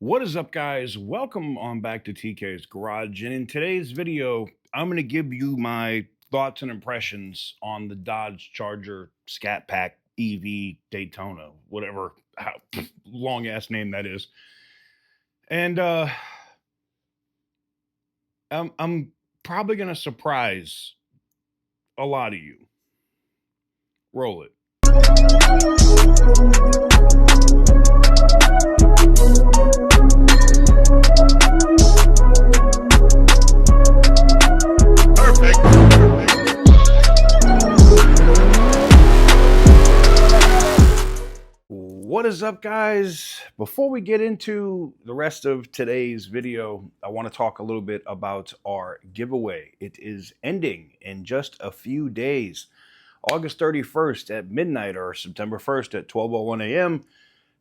What is up, guys? Welcome on back to TK's Garage. And in today's video, I'm going to give you my thoughts and impressions on the Dodge Charger Scat Pack EV Daytona, whatever how long ass name that is. And I'm probably going to surprise a lot of you. Roll it. What is up, guys? Before we get into the rest of today's video, I want to talk a little bit about our giveaway. It is ending in just a few days. August 31st at midnight or September 1st at 12:01 a.m.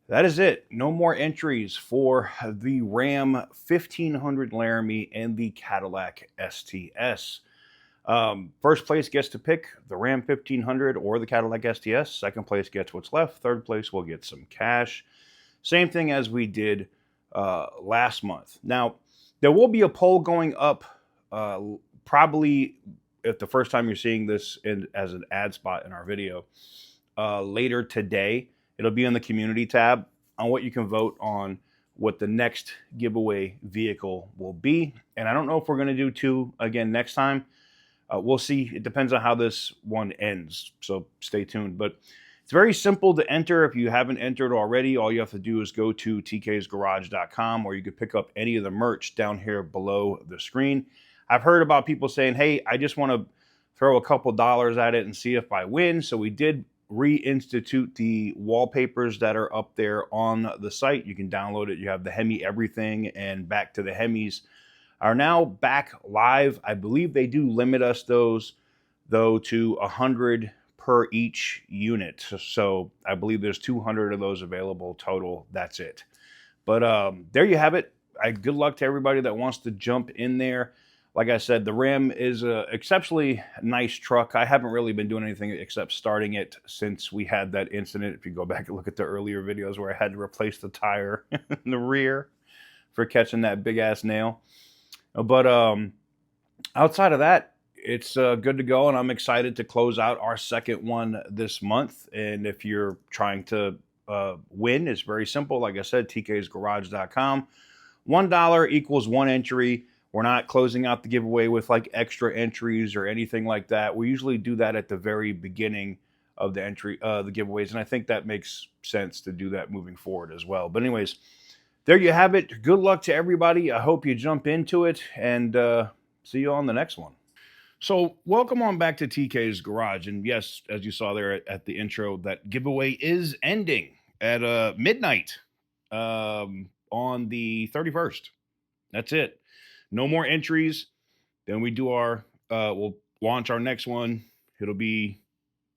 That is it. No more entries for the Ram 1500 Laramie and the Cadillac STS. First place gets to pick the Ram 1500 or the Cadillac STS. Second place gets what's left. Third place will get some cash. Same thing as we did last month. Now, there will be a poll going up probably if the first time you're seeing this as an ad spot in our video later today. It'll be in the community tab on what you can vote on what the next giveaway vehicle will be. And I don't know if we're going to do two again next time. We'll see. It depends on how this one ends. So stay tuned. But it's very simple to enter. If you haven't entered already, all you have to do is go to tksgarage.com, or you could pick up any of the merch down here below the screen. I've heard about people saying, hey, I just want to throw a couple dollars at it and see if I win. So we did reinstitute the wallpapers that are up there on the site. You can download it. You have the Hemi Everything and Back to the Hemis are now back live. I believe they do limit us those, though, to 100 per each unit. So I believe there's 200 of those available total. That's it. But there you have it. Good luck to everybody that wants to jump in there. Like I said, the Ram is an exceptionally nice truck. I haven't really been doing anything except starting it since we had that incident. If you go back and look at the earlier videos where I had to replace the tire in the rear for catching that big ass nail. But outside of that, it's good to go, and I'm excited to close out our second one this month. And if you're trying to win, it's very simple. Like I said, tksgarage.com. $1 equals one entry. We're not closing out the giveaway with like extra entries or anything like that. We usually do that at the very beginning of the giveaways, and I think that makes sense to do that moving forward as well. But anyways, there you have it. Good luck to everybody. I hope you jump into it, and see you on the next one. So welcome on back to TK's Garage. And yes, as you saw there at the intro, that giveaway is ending at midnight on the 31st. That's it. No more entries. Then we do we'll launch our next one. It'll be,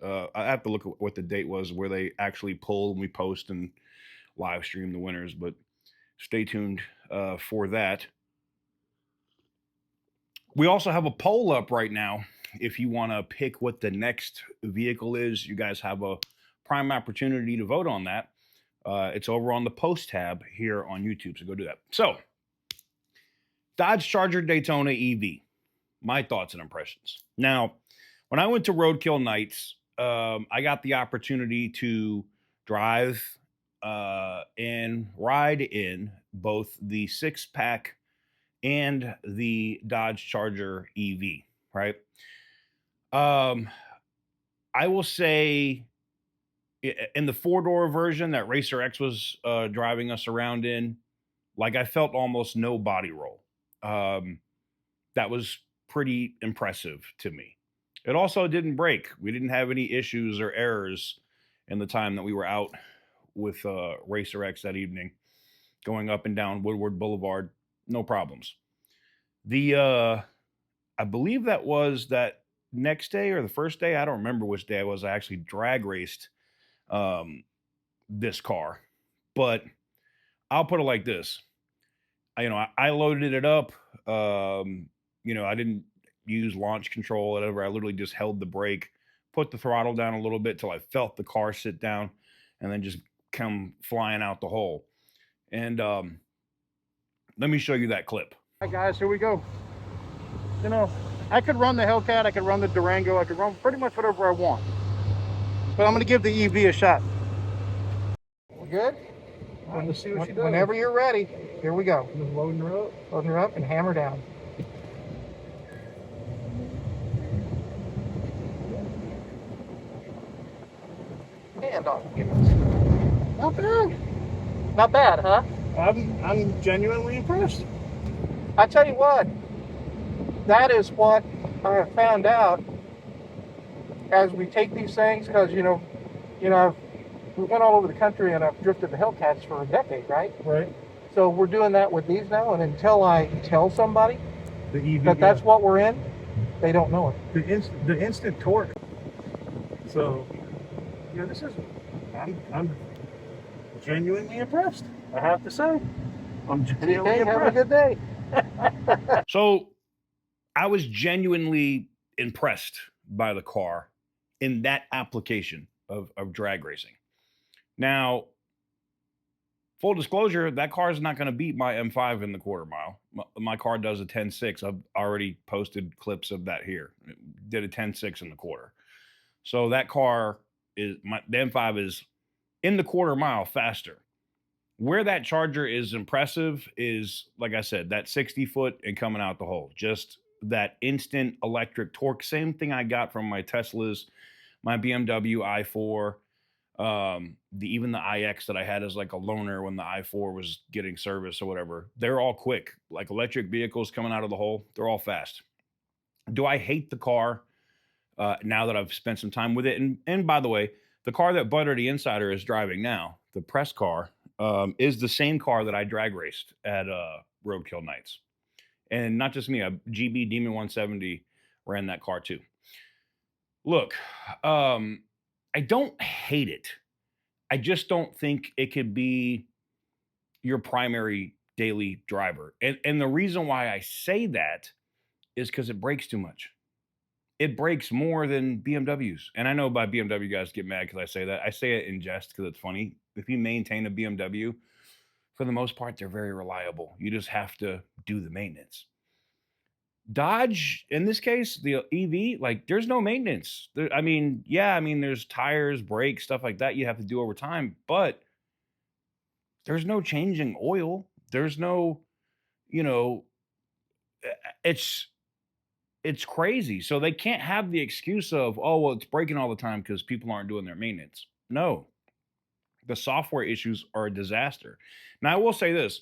I have to look at what the date was where they actually pull and we post and live stream the winners, but stay tuned for that. We also have a poll up right now. If you want to pick what the next vehicle is, you guys have a prime opportunity to vote on that. It's over on the post tab here on YouTube, so go do that. So, Dodge Charger Daytona EV. My thoughts and impressions. Now, when I went to Roadkill Nights, I got the opportunity to drive and ride in both the six-pack and the Dodge Charger EV, right? I will say in the four-door version that Racer X was driving us around in, like I felt almost no body roll. That was pretty impressive to me. It also didn't break. We didn't have any issues or errors in the time that we were out with Racer X that evening, going up and down Woodward Boulevard, no problems. I believe that was that next day or the first day. I don't remember which day it was. I actually drag raced this car, but I'll put it like this. I loaded it up. I didn't use launch control, whatever. I literally just held the brake, put the throttle down a little bit till I felt the car sit down, and then just come flying out the hole. And Let me show you that clip. All right, guys, here we go. You know, I could run the Hellcat, I could run the Durango, I could run pretty much whatever I want. But I'm going to give the EV a shot. We good? Let's see what she does. Whenever you're ready, here we go. Just loading her up. Loading her up and hammer down. And off. Not bad. Not bad, huh? I'm genuinely impressed. I tell you what, that is what I have found out as we take these things, because we went all over the country and I've drifted the Hellcats for a decade, right? Right. So we're doing that with these now, and until I tell somebody The EV, that that's what we're in, they don't know it. the instant torque. So, yeah, this is. I'm genuinely impressed. I have to say, I'm genuinely Okay, have a impressed. good day. So I was genuinely impressed by the car in that application of drag racing. Now, full disclosure, that car is not going to beat my M5 in the quarter mile. My car does a 10.6. I've already posted clips of that here. It did a 10.6 in the quarter. So that car the M5 is in the quarter mile faster. Where that Charger is impressive is, like I said, that 60 foot and coming out the hole. Just that instant electric torque. Same thing I got from my Teslas, my BMW i4, even the iX that I had as like a loaner when the i4 was getting service or whatever. They're all quick. Like electric vehicles coming out of the hole, they're all fast. Do I hate the car now that I've spent some time with it? And by the way, the car that Butter the Insider is driving now, the press car, is the same car that I drag raced at Roadkill Nights. And not just me, GB Demon 170 ran that car too. Look, I don't hate it. I just don't think it could be your primary daily driver. And the reason why I say that is because it breaks too much. It breaks more than BMWs. And I know by BMW guys get mad because I say that. I say it in jest because it's funny. If you maintain a BMW, for the most part, they're very reliable. You just have to do the maintenance. Dodge, in this case, the EV, like there's no maintenance. There's tires, brakes, stuff like that you have to do over time, but there's no changing oil. There's no, it's crazy. So they can't have the excuse of, oh, well, it's breaking all the time because people aren't doing their maintenance. No, the software issues are a disaster. Now, I will say this.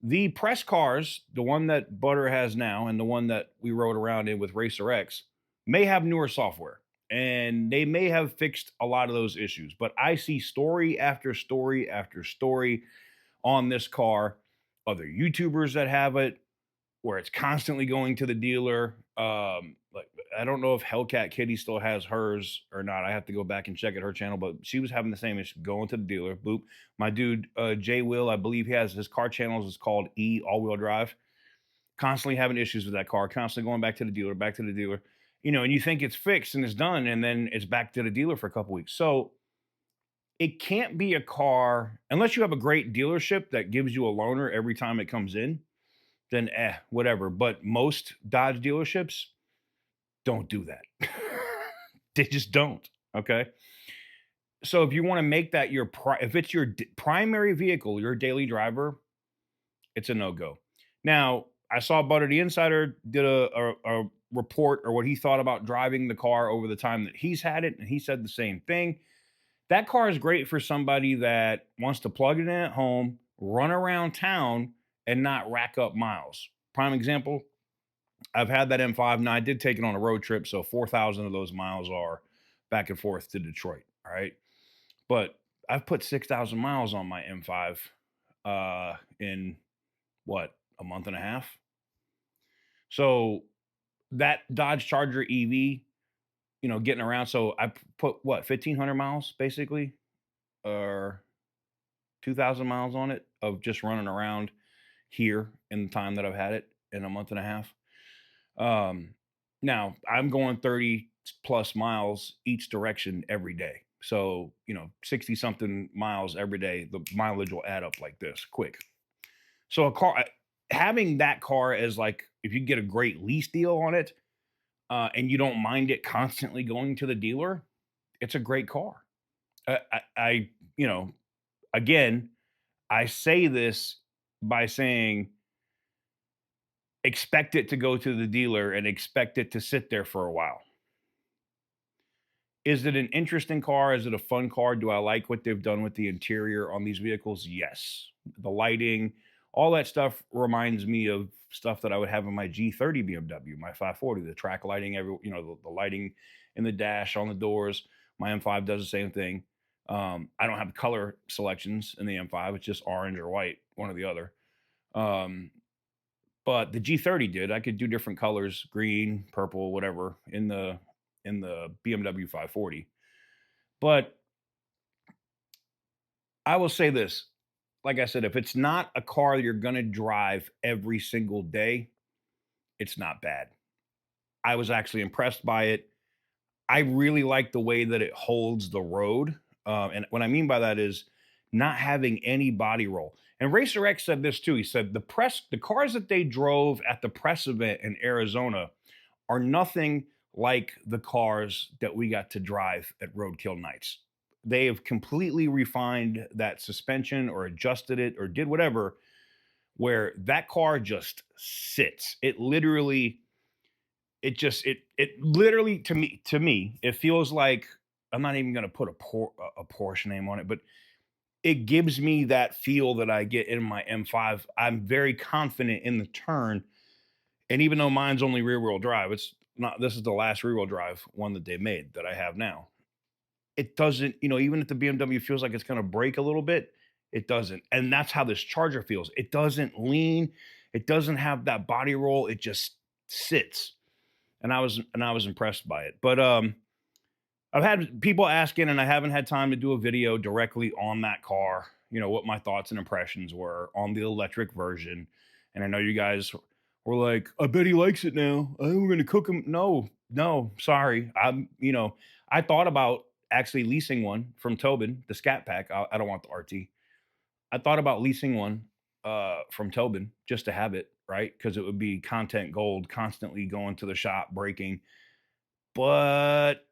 The press cars, the one that Butter has now and the one that we rode around in with Racer X, may have newer software and they may have fixed a lot of those issues. But I see story after story after story on this car, other YouTubers that have it, where it's constantly going to the dealer. Like I don't know if Hellcat Kitty still has hers or not. I have to go back and check at her channel, but she was having the same issue going to the dealer. Boop. My dude Jay Will, I believe he has his car channels is called E All Wheel Drive. Constantly having issues with that car. Constantly going back to the dealer, back to the dealer. And you think it's fixed and it's done, and then it's back to the dealer for a couple weeks. So it can't be a car unless you have a great dealership that gives you a loaner every time it comes in. Then whatever. But most Dodge dealerships don't do that. They just don't. Okay. So if you want to make that if it's your primary vehicle, your daily driver, it's a no-go. Now, I saw Butter the Insider did a report or what he thought about driving the car over the time that he's had it, and he said the same thing. That car is great for somebody that wants to plug it in at home, run around town, and not rack up miles. Prime example, I've had that M5. Now, I did take it on a road trip, so 4,000 of those miles are back and forth to Detroit, all right? But I've put 6,000 miles on my M5 in, a month and a half? So that Dodge Charger EV, getting around, so I put, 1,500 miles, basically, or 2,000 miles on it of just running around here in the time that I've had it in a month and a half. Now I'm going 30 plus miles each direction every day. So, 60 something miles every day, the mileage will add up like this quick. So having that car as like if you get a great lease deal on it, and you don't mind it constantly going to the dealer, it's a great car. I you know, again, I say this by saying expect it to go to the dealer and expect it to sit there for a while. Is it an interesting car? Is it a fun car? Do I like what they've done with the interior on these vehicles? Yes. The lighting, all that stuff reminds me of stuff that I would have in my G30 BMW, my 540, the track lighting, the lighting in the dash on the doors. My M5 does the same thing. I don't have color selections in the M5. It's just orange or white, one or the other. Um, but the G30 did. I could do different colors, green, purple, whatever, in the BMW 540. But I will say this, like I said, if it's not a car you're going to drive every single day, it's not bad. I was actually impressed by it. I really like the way that it holds the road. And what I mean by that is not having any body roll. And Racer X said this too. He said the cars that they drove at the press event in Arizona are nothing like the cars that we got to drive at Roadkill Nights. They have completely refined that suspension or adjusted it or did whatever, where that car just sits. It literally to me it feels like, I'm not even going to put a Porsche name on it, but it gives me that feel that I get in my M5. I'm very confident in the turn, and even though mine's only rear wheel drive, it's not. This is the last rear wheel drive one that they made that I have now. It doesn't, even if the BMW feels like it's going to break a little bit, it doesn't. And that's how this Charger feels. It doesn't lean. It doesn't have that body roll. It just sits. And I was impressed by it. But I've had people asking, and I haven't had time to do a video directly on that car, what my thoughts and impressions were on the electric version. And I know you guys were like, I bet he likes it now. I think we're going to cook him. No, no, sorry. I thought about actually leasing one from Tobin, the Scat Pack. I don't want the RT. I thought about leasing one from Tobin just to have it, right? Because it would be content gold, constantly going to the shop, breaking. But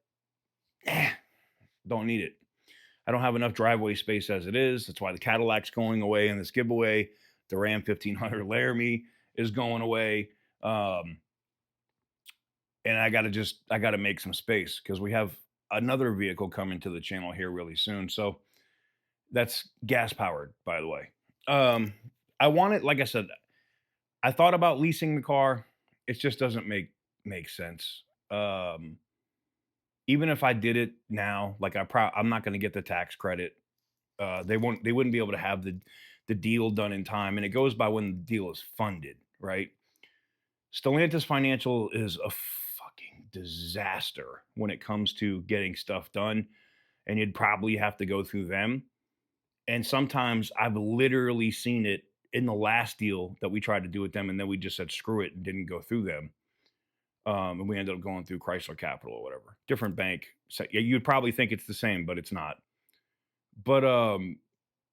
don't need it. I don't have enough driveway space as it is. That's why the Cadillac's going away in this giveaway. The Ram 1500 Laramie is going away. And I gotta make some space because we have another vehicle coming to the channel here really soon. So that's gas powered, by the way. I want it, like I said, I thought about leasing the car. It just doesn't make sense. Even if I did it now, like I'm not going to get the tax credit. They wouldn't be able to have the deal done in time, and it goes by when the deal is funded, right? Stellantis Financial is a fucking disaster when it comes to getting stuff done, and you'd probably have to go through them. And sometimes I've literally seen it in the last deal that we tried to do with them, and then we just said screw it and didn't go through them. And we ended up going through Chrysler Capital or whatever, different bank. So, yeah, you'd probably think it's the same, but it's not. But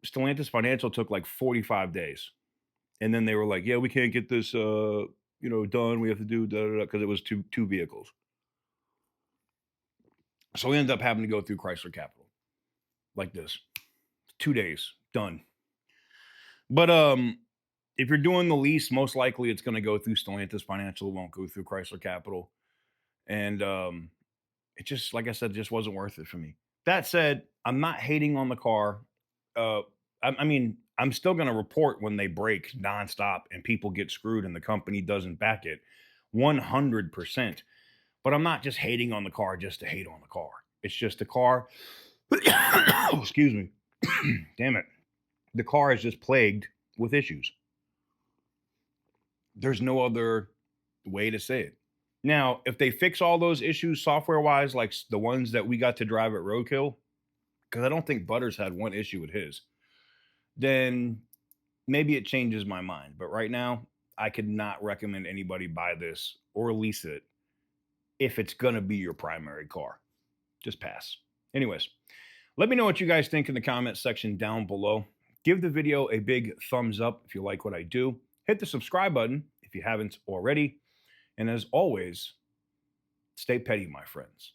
Stellantis Financial took like 45 days, and then they were like, "Yeah, we can't get this, done. We have to do because it was two vehicles." So we ended up having to go through Chrysler Capital like this, 2 days done. But if you're doing the lease, most likely it's going to go through Stellantis Financial. It won't go through Chrysler Capital. And it just, like I said, just wasn't worth it for me. That said, I'm not hating on the car. I mean, I'm still going to report when they break nonstop and people get screwed and the company doesn't back it 100%. But I'm not just hating on the car just to hate on the car. It's just the car. Excuse me. Damn it. The car is just plagued with issues. There's no other way to say it. Now, if they fix all those issues software wise, like the ones that we got to drive at Roadkill, because I don't think Butters had one issue with his, then maybe it changes my mind. But right now, I could not recommend anybody buy this or lease it if it's going to be your primary car. Just pass. Anyways, let me know what you guys think in the comment section down below. Give the video a big thumbs up if you like what I do. Hit the subscribe button if you haven't already. And as always, stay petty, my friends.